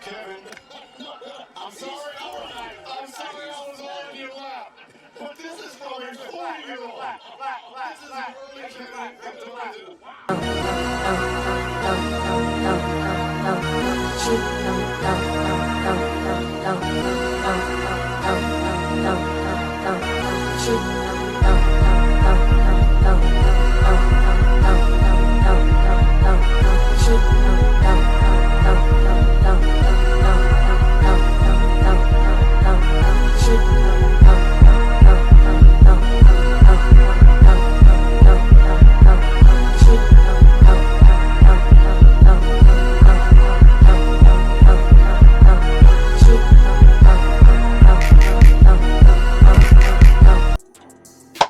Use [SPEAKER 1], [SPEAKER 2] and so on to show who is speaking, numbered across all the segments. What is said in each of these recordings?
[SPEAKER 1] Kevin, I'm sorry I was on your lap. But this is from a 4-year-old. This is early Kevin.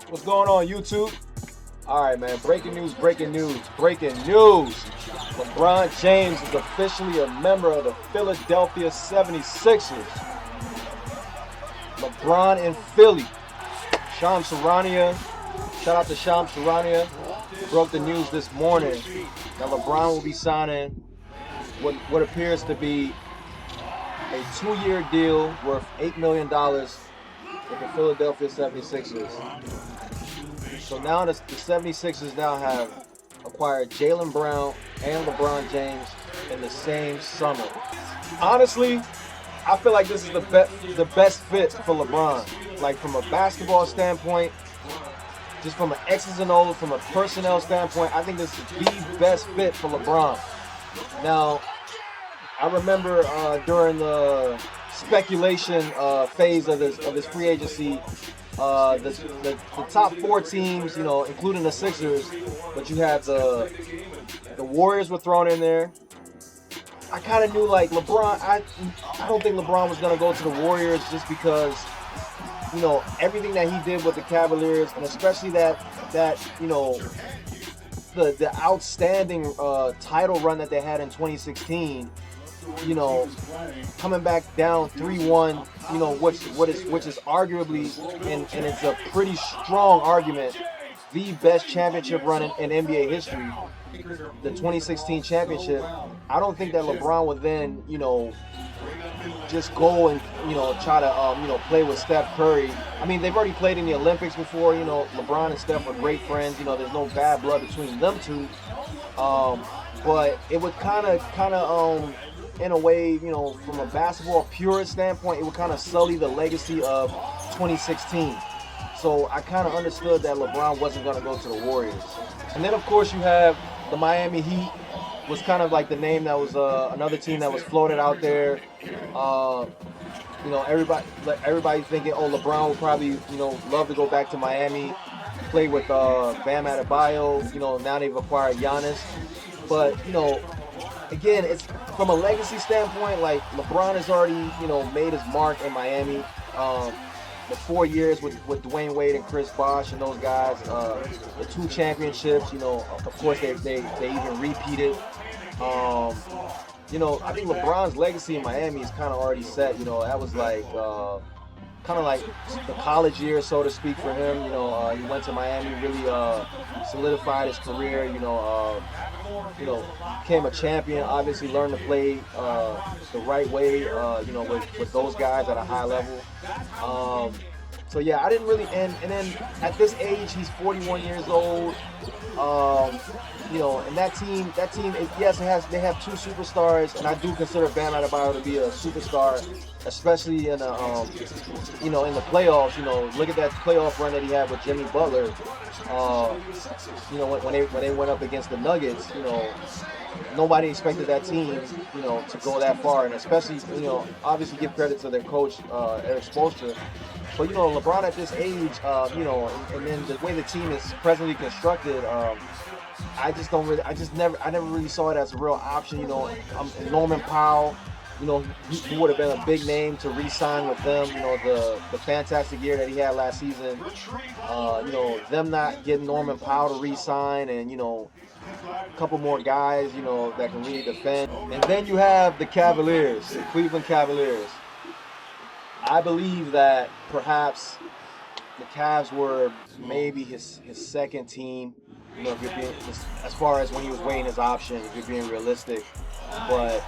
[SPEAKER 2] What's going on, YouTube? All right, man. Breaking news. LeBron James is officially a member of the Philadelphia 76ers. LeBron in Philly. Shams Charania, shout out to Shams Charania, broke the news this morning that LeBron will be signing what appears to be a 2-year deal worth $8 million with the Philadelphia 76ers. So now the 76ers now have acquired Jaylen Brown and LeBron James in the same summer. Honestly, I feel like this is the best fit for LeBron. Like from a basketball standpoint, just from an X's and O's, from a personnel standpoint, I think this is the best fit for LeBron. Now, I remember during the speculation phase of this free agency, the top 4 teams, you know, including the Sixers, but you had the Warriors were thrown in there. I kind of knew like LeBron. I don't think LeBron was gonna go to the Warriors just because, you know, everything that he did with the Cavaliers, and especially that you know, the outstanding title run that they had in 2016. You know, coming back down 3-1, you know, which is arguably, and it's a pretty strong argument, the best championship run in NBA history, the 2016 championship. I don't think that LeBron would then, you know, just go and, you know, try to, you know, play with Steph Curry. I mean, they've already played in the Olympics before. You know, LeBron and Steph are great friends. You know, there's no bad blood between them two. But it would kind of, in a way, you know, from a basketball purist standpoint, it would kind of sully the legacy of 2016. So I kind of understood that LeBron wasn't going to go to the Warriors. And then, of course, you have the Miami Heat, was kind of like the name that was another team that was floated out there. You know, everybody thinking, oh, LeBron would probably, you know, love to go back to Miami, play with Bam Adebayo. You know, now they've acquired Giannis. But, you know, again, it's from a legacy standpoint, like LeBron has already, you know, made his mark in Miami. The 4 years with Dwayne Wade and Chris Bosh and those guys, the 2 championships, you know, of course they even repeated. You know, I think LeBron's legacy in Miami is kind of already set. You know, that was like kind of like the college years, so to speak, for him. You know, he went to Miami, really solidified his career. You know, became a champion. Obviously, learned to play the right way. You know, with those guys at a high level. So yeah, I didn't really, and then at this age, he's 41 years old. You know, and that team, yes, they have 2 superstars, and I do consider Bam Adebayo to be a superstar, especially in you know, in the playoffs. You know, look at that playoff run that he had with Jimmy Butler. You know, when they went up against the Nuggets, you know, nobody expected that team, you know, to go that far, and especially, you know, obviously give credit to their coach, Eric Spoelstra. But, you know, LeBron at this age, you know, and then the way the team is presently constructed, I never really saw it as a real option. You know, Norman Powell, you know, he would have been a big name to re-sign with them. You know, the fantastic year that he had last season. You know, them not getting Norman Powell to re-sign, and, you know, a couple more guys, that can really defend. And then you have the Cavaliers, the Cleveland Cavaliers. I believe that perhaps the Cavs were maybe his second team. If you're being as far as when he was weighing his options, if you're being realistic. But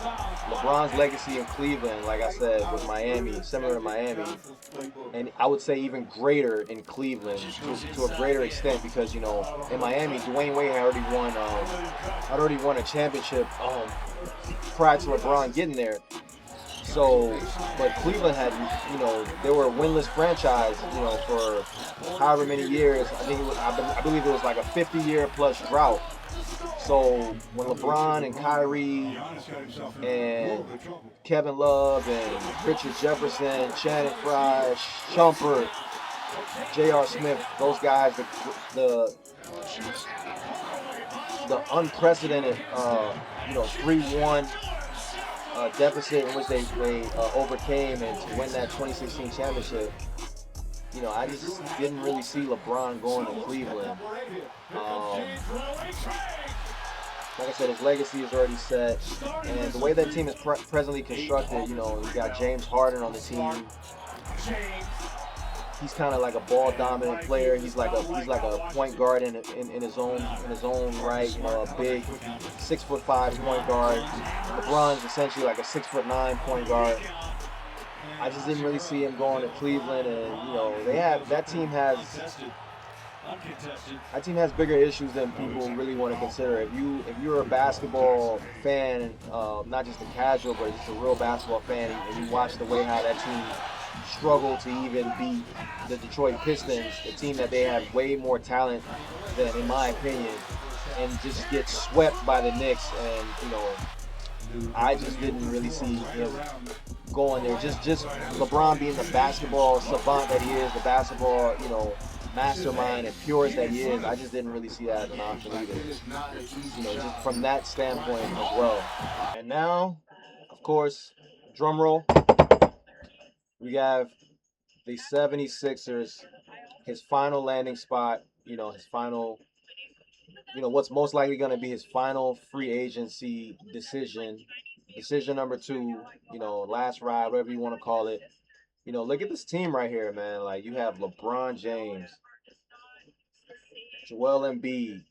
[SPEAKER 2] LeBron's legacy in Cleveland, like I said, with Miami, similar to Miami, and I would say even greater in Cleveland to a greater extent because in Miami, Dwayne Wade had already won a championship prior to LeBron getting there. So, but Cleveland had, they were a winless franchise, for however many years. I believe it was like a 50-year plus drought. So when LeBron and Kyrie and Kevin Love and Richard Jefferson, Channing Frye, Shumpert, J.R. Smith, those guys, the unprecedented, 3-1 deficit in which they overcame and to win that 2016 championship. I just didn't really see LeBron going to Cleveland. Like I said, his legacy is already set, and the way that team is presently constructed, you got James Harden on the team. He's kind of like a ball dominant player. He's like a point guard in his own right. A big 6'5" point guard. LeBron's essentially like a 6'9" point guard. I just didn't really see him going to Cleveland, and that team has bigger issues than people really want to consider. If you're a basketball fan, not just a casual, but just a real basketball fan, and you watch the way how that team struggled to even beat the Detroit Pistons, a team that they have way more talent than, in my opinion, and just get swept by the Knicks, and I just didn't really see him going there. Just LeBron being the basketball savant that he is, the basketball, mastermind and purist that he is, I just didn't really see that as an option either. Just from that standpoint as well. And now, of course, drum roll, we have the 76ers, his final landing spot, his final, what's most likely going to be his final free agency decision number 2, last ride, whatever you want to call it. Look at this team right here, man. Like, you have LeBron James, Joel Embiid,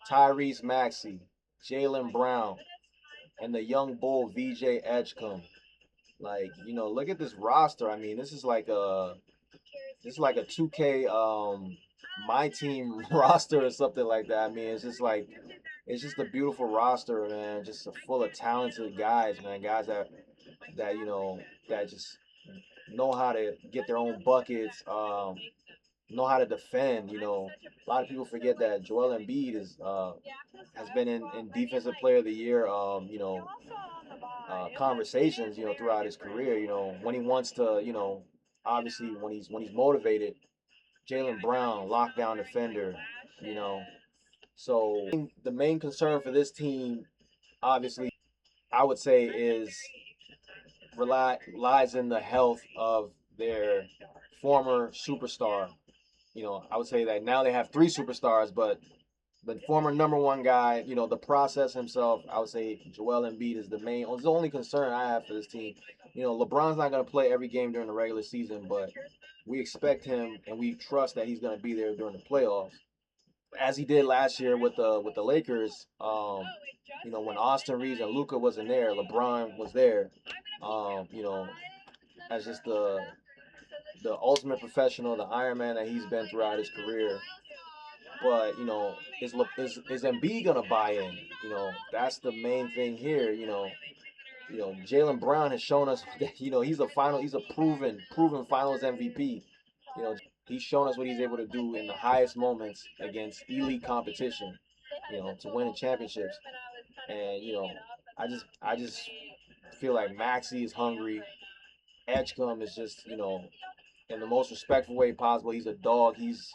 [SPEAKER 2] Tyrese Maxey, Jaylen Brown, and the young bull VJ Edgecombe. Like, look at this roster. I mean, this is like a 2K my team roster or something like that. I mean, it's just a beautiful roster, man. Just full of talented guys, man. Guys that that just know how to get their own buckets, know how to defend. A lot of people forget that Joel Embiid has been in Defensive Player of the Year, conversations, throughout his career. When he wants to, obviously when he's motivated. Jaylen Brown, lockdown defender. You know, so the main concern for this team, obviously, I would say, lies in the health of their former superstar. I would say that now they have 3 superstars, but the former number 1 guy, the process himself, I would say Joel Embiid is the only concern I have for this team. LeBron's not going to play every game during the regular season, but we expect him and we trust that he's going to be there during the playoffs, as he did last year with the Lakers. When Austin Reeves and Luka wasn't there, LeBron was there. As just the ultimate professional, the Iron Man that he's been throughout his career. But is Embiid gonna buy in? That's the main thing here. Jaylen Brown has shown us that he's a proven Finals MVP. He's shown us what he's able to do in the highest moments against elite competition. To win championships. And I just feel like Maxey is hungry. Edgecombe is just in the most respectful way possible. He's a dog. He's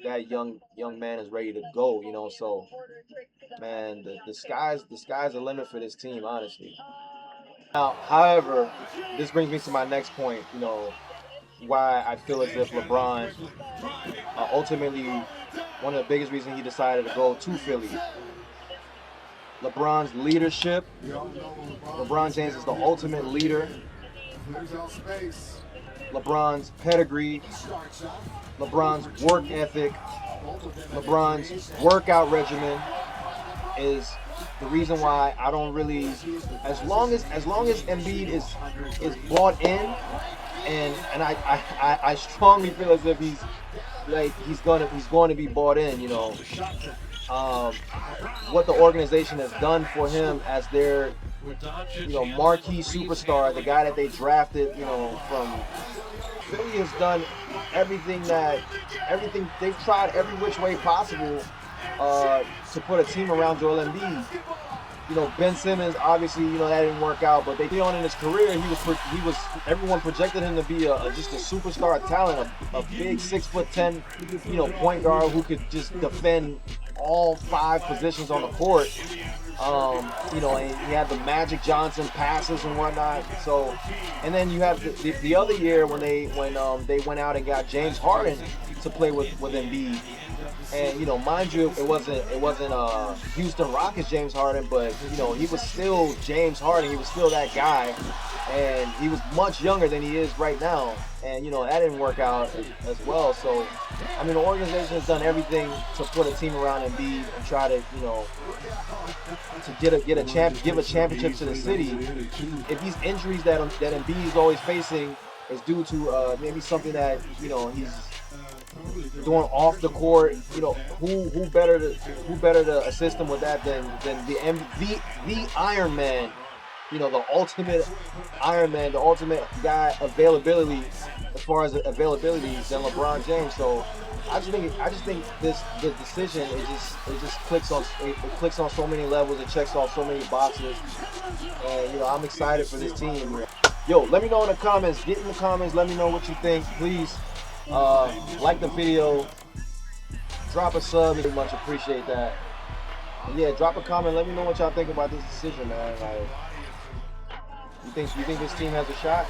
[SPEAKER 2] that young man is ready to go. So man, the sky's the limit for this team, honestly. Now, however, this brings me to my next point. Why I feel as if LeBron ultimately one of the biggest reasons he decided to go to Philly. LeBron's leadership. LeBron James is the ultimate leader. LeBron's pedigree. LeBron's work ethic. LeBron's workout regimen is the reason why I don't really, as long as Embiid is bought in, and I strongly feel as if he's going to be bought in, you know. What the organization has done for him as their, you know, marquee superstar, the guy that they drafted, you know, from Philly, has done everything they've tried every which way possible to put a team around Joel Embiid. You know, Ben Simmons, obviously, you know, that didn't work out, but they on in his career, he was everyone projected him to be just a superstar talent, a big 6'10", you know, point guard who could just defend all 5 positions on the court. You know, and he had the Magic Johnson passes and whatnot. So, and then you have the other year when they went out and got James Harden to play with Embiid. And, you know, mind you, it wasn't Houston Rockets James Harden, but, you know, he was still James Harden. He was still that guy, and he was much younger than he is right now. And, you know, that didn't work out as well. So, I mean, the organization has done everything to put a team around Embiid and try to, you know, to give a championship to the city. If these injuries that Embiid is always facing is due to maybe something that, you know, he's doing off the court, you know, who better to assist him with that than the Iron Man, you know, the ultimate Iron Man, the ultimate guy availability, as far as availability, than LeBron James. So I just think the decision, it just clicks on so many levels, it checks off so many boxes, and, you know, I'm excited for this team. Yo, let me know in the comments. Get in the comments. Let me know what you think. Please like the video. Drop a sub. Very much appreciate that. And yeah, drop a comment. Let me know what y'all think about this decision, man. Like, you think this team has a shot?